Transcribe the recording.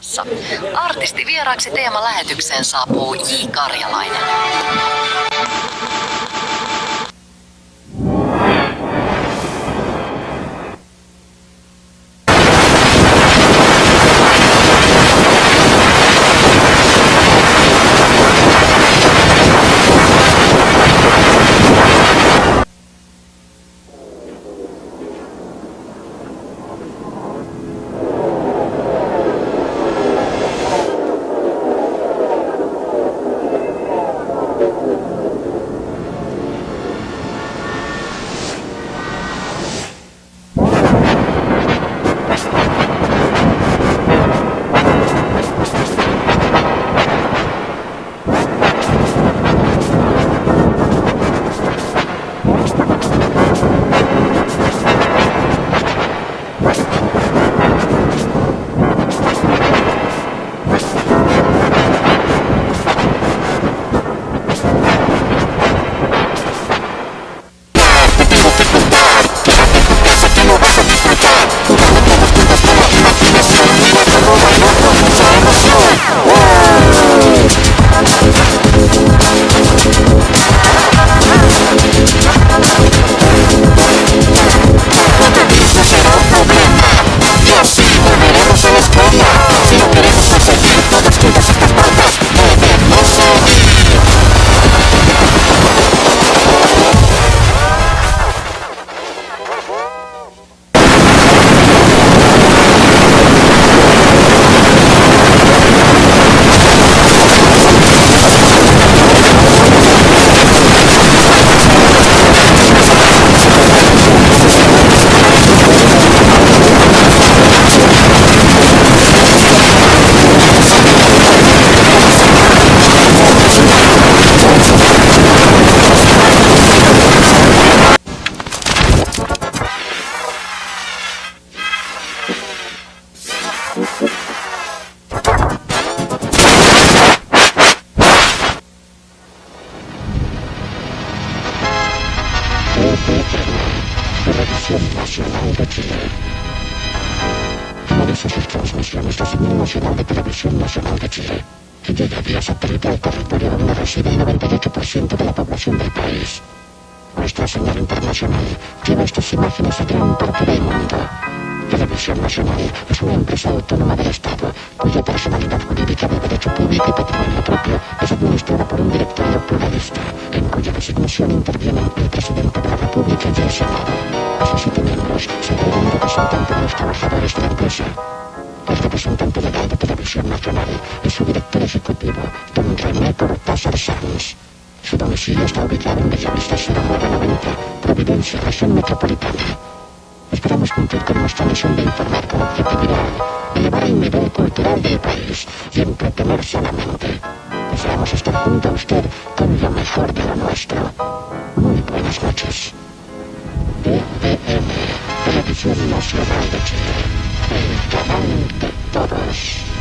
luvassa. Artistivieraaksi teemalähetykseen saapuu J. Karjalainen. Televisión Nacional de Chile. Finaliza sus transmisiones la señal nacional de Televisión Nacional de Chile, que llega vía satélite al territorio donde reside el 98% de la población del país. Nuestra señal internacional lleva estas imágenes a gran parte del mundo. Televisión Nacional es una empresa autónoma del Estado, cuya personalidad jurídica de derecho público y patrimonio propio es administrada por un directorio pluralista, en cuya designación intervienen el presidente de la República y el Senado. A sus 7 miembros se agrega un representante de los trabajadores de la empresa. El representante legal de Televisión Nacional es su director ejecutivo, don René Cortázar Sanz. Su domicilio está ubicado en Bellavista 0990, Providencia, región metropolitana. Esperamos cumplir con nuestra misión de informar con objetividad, elevar el nivel cultural del país y entretener sanamente. Deseamos estar junto a usted con lo mejor de lo nuestro. Muy buenas noches. TVN, Televisión Nacional de Chile, el canal de todos.